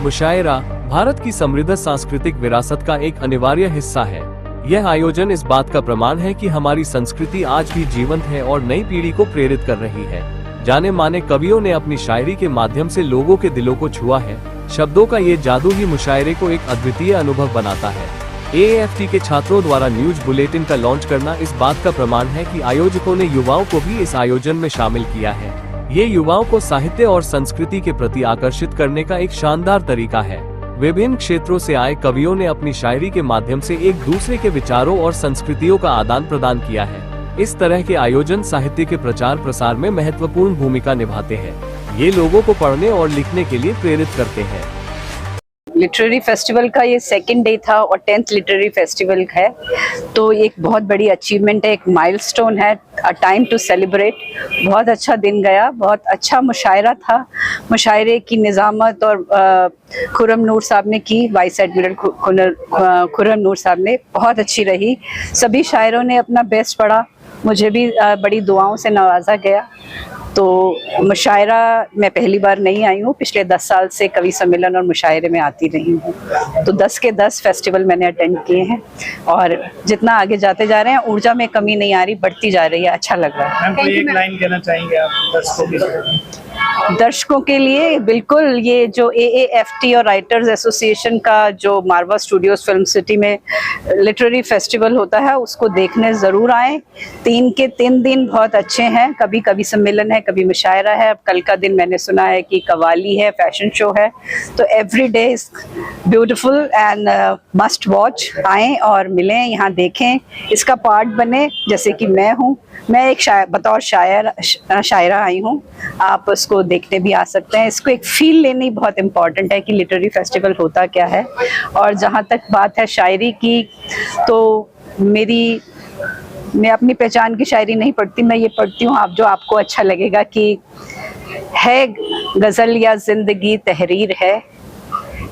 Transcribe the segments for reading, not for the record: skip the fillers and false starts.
मुशायरा भारत की समृद्ध सांस्कृतिक विरासत का एक अनिवार्य हिस्सा है। यह आयोजन इस बात का प्रमाण है कि हमारी संस्कृति आज भी जीवंत है और नई पीढ़ी को प्रेरित कर रही है। जाने माने कवियों ने अपनी शायरी के माध्यम से लोगों के दिलों को छुआ है। शब्दों का ये जादू ही मुशायरे को एक अद्वितीय अनुभव बनाता है। AAFT के छात्रों द्वारा न्यूज बुलेटिन का लॉन्च करना इस बात का प्रमाण है कि आयोजकों ने युवाओं को भी इस आयोजन में शामिल किया है। ये युवाओं को साहित्य और संस्कृति के प्रति आकर्षित करने का एक शानदार तरीका है। विभिन्न क्षेत्रों से आए कवियों ने अपनी शायरी के माध्यम से एक दूसरे के विचारों और संस्कृतियों का आदान प्रदान किया है। इस तरह के आयोजन साहित्य के प्रचार प्रसार में महत्वपूर्ण भूमिका निभाते हैं। ये लोगों को पढ़ने और लिखने के लिए प्रेरित करते हैं। लिटरेरी फेस्टिवल का ये सेकंड डे था और 10th लिटरेरी फेस्टिवल है, तो एक बहुत बड़ी अचीवमेंट है, एक माइलस्टोन है, अ टाइम टू सेलिब्रेट। बहुत अच्छा दिन गया, बहुत अच्छा मुशायरा था। मुशायरे की निज़ामत और खुर्रम नूर साहब ने की, वाइस एडमिरल खुर्रम नूर साहब ने, बहुत अच्छी रही। सभी शायरों ने अपना बेस्ट पढ़ा, मुझे भी बड़ी दुआओं से नवाजा गया। तो मुशायरा मैं पहली बार नहीं आई हूँ, पिछले 10 साल से कवि सम्मेलन और मुशायरे में आती रही हूँ। तो 10 के 10 फेस्टिवल मैंने अटेंड किए हैं और जितना आगे जाते जा रहे हैं ऊर्जा में कमी नहीं आ रही, बढ़ती जा रही है, अच्छा लग रहा है। कोई एक लाइन कहना चाहेंगे आप दर्शकों के लिए? बिल्कुल, ये जो AAFT और राइटर्स एसोसिएशन का जो मारवा स्टूडियोज फिल्म सिटी में लिटरेरी फेस्टिवल होता है, उसको देखने ज़रूर आएँ। 3 के 3 दिन बहुत अच्छे हैं। कभी कवि सम्मेलन है, कभी मुशायरा है, अब कल का दिन मैंने सुना है कि कवाली है, फैशन शो है। तो every day is beautiful and must watch. आएँ और मिलें, यहाँ देखें, इसका पार्ट बने। जैसे कि मैं हूँ, मैं एक बतौर शायरा आई हूँ, आप उसको देखने भी आ सकते हैं। इसको एक फील लेनी बहुत इम्पॉर्टेंट है कि लिटरेरी फेस्टिवल होता क्या है। और जहाँ तक बात है शायरी की, तो मैं अपनी पहचान की शायरी नहीं पढ़ती, मैं ये पढ़ती हूँ आप जो आपको अच्छा लगेगा कि है गज़ल या ज़िंदगी तहरीर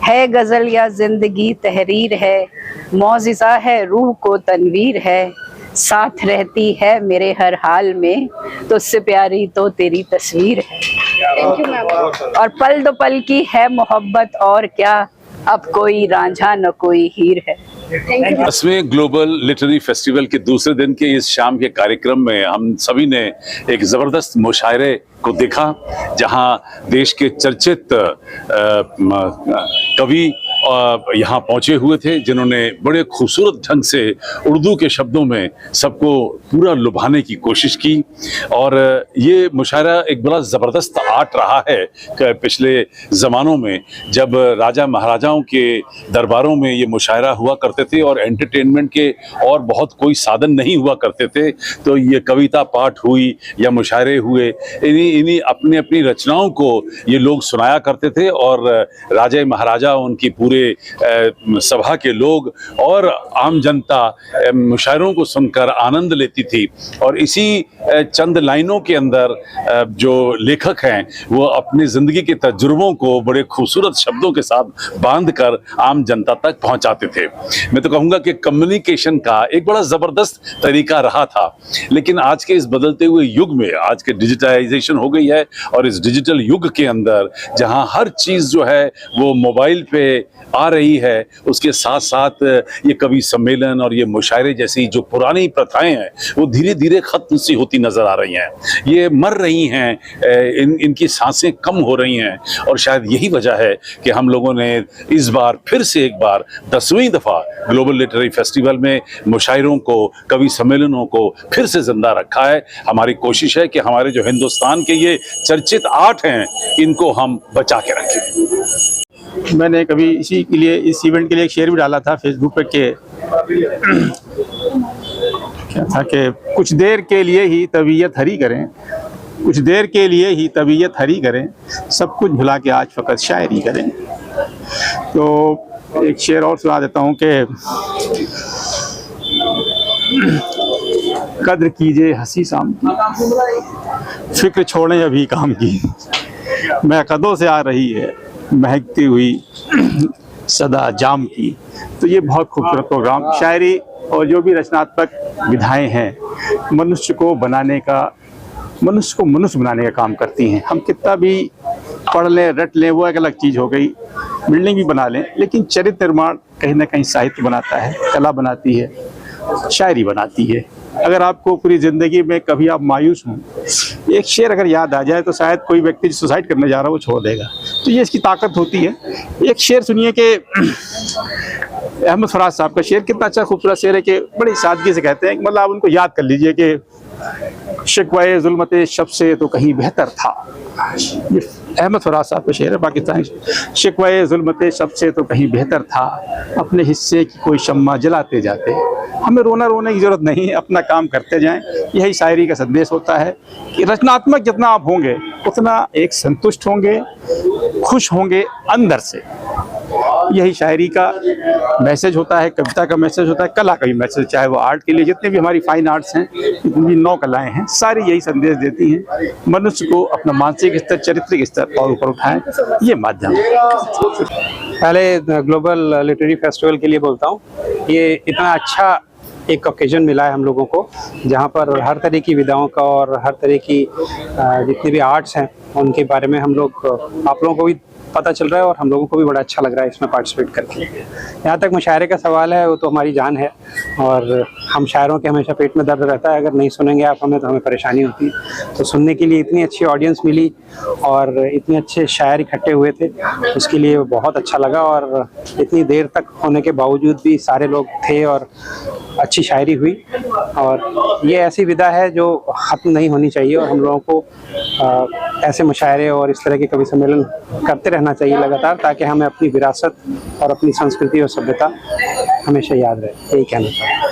है गज़ल या ज़िंदगी तहरीर है, मौजिज़ा है रूह को तनवीर है, साथ रहती है मेरे हर हाल में, तो उससे प्यारी तो तेरी तस्वीर है। और पल दो पल की है मोहब्बत और क्या, अब कोई रांझा न कोई हीर है। 10वें ग्लोबल लिटरेरी फेस्टिवल के दूसरे दिन के इस शाम के कार्यक्रम में हम सभी ने एक जबरदस्त मुशायरे को देखा, जहां देश के चर्चित कवि यहाँ पहुंचे हुए थे, जिन्होंने बड़े खूबसूरत ढंग से उर्दू के शब्दों में सबको पूरा लुभाने की कोशिश की। और ये मुशायरा एक बड़ा ज़बरदस्त आर्ट रहा है कि पिछले ज़मानों में जब राजा महाराजाओं के दरबारों में ये मुशायरा हुआ करते थे और एंटरटेनमेंट के और बहुत कोई साधन नहीं हुआ करते थे, तो ये कविता पाठ हुई या मुशायरे हुए, इन्हीं अपनी अपनी रचनाओं को ये लोग सुनाया करते थे और राजा महाराजा, उनकी पूरे सभा के लोग और आम जनता मुशायरों को सुनकर आनंद लेती थी। और इसी चंद लाइनों के अंदर जो लेखक हैं वो अपनी जिंदगी के तजुर्बों को बड़े खूबसूरत शब्दों के साथ बांधकर आम जनता तक पहुंचाते थे। मैं तो कहूँगा कि कम्युनिकेशन का एक बड़ा ज़बरदस्त तरीका रहा था। लेकिन आज के इस बदलते हुए युग में, आज के डिजिटाइजेशन हो गई है और इस डिजिटल युग के अंदर जहां हर चीज़ जो है वो मोबाइल पे आ रही है, उसके साथ साथ ये कवि सम्मेलन और ये मुशायरे जैसी जो पुरानी प्रथाएं हैं वो धीरे धीरे खत्म सी होती नजर आ रही हैं, ये मर रही हैं, इनकी सांसें कम हो रही हैं। और शायद यही वजह है कि हम लोगों ने इस बार फिर से एक बार 10वीं दफ़ा ग्लोबल लिटरेरी फेस्टिवल में मुशायरों को, कवि सम्मेलनों को फिर से जिंदा रखा है। हमारी कोशिश है कि हमारे जो हिंदुस्तान के ये चर्चित आर्ट हैं इनको हम बचा के रखें। मैंने कभी इसी के लिए, इस इवेंट के लिए एक शेयर भी डाला था फेसबुक पे कि क्या था कि कुछ देर के लिए ही तबीयत हरी करें, कुछ देर के लिए ही तबीयत हरी करें, सब कुछ भुला के आज फ़कत शायरी करें। तो एक शेर और सुना देता हूँ कि कद्र कीजिए हंसी शाम की, फिक्र छोड़ें अभी काम की, महकदों से आ रही है महकती हुई सदा जाम की। तो ये बहुत खूबसूरत प्रोग्राम, शायरी और जो भी रचनात्मक विधाएं हैं मनुष्य को बनाने का, मनुष्य को मनुष्य बनाने का काम करती हैं। हम कितना भी पढ़ लें, रट लें, वो एक अलग चीज़ हो गई। बिल्डिंग भी बना लें, लेकिन चरित्र निर्माण कहीं ना कहीं साहित्य बनाता है, कला बनाती है, शायरी बनाती है। अगर आपको पूरी ज़िंदगी में कभी आप मायूस हों, एक शेर अगर याद आ जाए तो शायद कोई व्यक्ति सुसाइड करने जा रहा है वो छोड़ देगा। तो ये इसकी ताकत होती है। एक शेर सुनिए कि अहमद फराज साहब का शेर, कितना अच्छा खूबसूरत शेर है कि बड़ी सादगी से कहते हैं, मतलब आप उनको याद कर लीजिए कि शिकवाए ज़ुल्मते शब से तो कहीं बेहतर था। ये अहमद फराज साहब का शेर है, पाकिस्तानी। शिकवाए ज़ुल्मते शब से तो कहीं बेहतर था, अपने हिस्से की कोई शम्मा जलाते जाते। हमें रोने की ज़रूरत नहीं है, अपना काम करते जाएं। यही शायरी का संदेश होता है कि रचनात्मक जितना आप होंगे उतना एक संतुष्ट होंगे, खुश होंगे अंदर से। यही शायरी का मैसेज होता है, कविता का मैसेज होता है, कला का भी मैसेज, चाहे वो आर्ट के लिए, जितने भी हमारी फाइन आर्ट्स हैं, जितनी 9 कलाएं हैं, सारी यही संदेश देती हैं, मनुष्य को अपना मानसिक स्तर, चारित्रिक स्तर और ऊपर उठाएं, ये माध्यम है। पहले ग्लोबल लिटरेरी फेस्टिवल के लिए बोलता हूँ, ये इतना अच्छा एक ओकेजन मिला है हम लोगों को, जहाँ पर हर तरह की विधाओं का और हर तरह की जितने भी आर्ट्स हैं उनके बारे में हम लोग, आप लोगों को भी पता चल रहा है और हम लोगों को भी बड़ा अच्छा लग रहा है इसमें पार्टिसिपेट करके। यहाँ तक मुशायरे का सवाल है, वो तो हमारी जान है और हम शायरों के हमेशा पेट में दर्द रहता है, अगर नहीं सुनेंगे आप हमें तो हमें परेशानी होती है। तो सुनने के लिए इतनी अच्छी ऑडियंस मिली और इतने अच्छे शायर इकट्ठे हुए थे, उसके लिए बहुत अच्छा लगा। और इतनी देर तक होने के बावजूद भी सारे लोग थे और अच्छी शायरी हुई। और ये ऐसी विधा है जो ख़त्म नहीं होनी चाहिए और हम लोगों को ऐसे मुशायरे और इस तरह के कवि सम्मेलन करते रहना चाहिए लगातार, ताकि हमें अपनी विरासत और अपनी संस्कृति और सभ्यता हमेशा याद रहे। यही कहना चाहूँगा।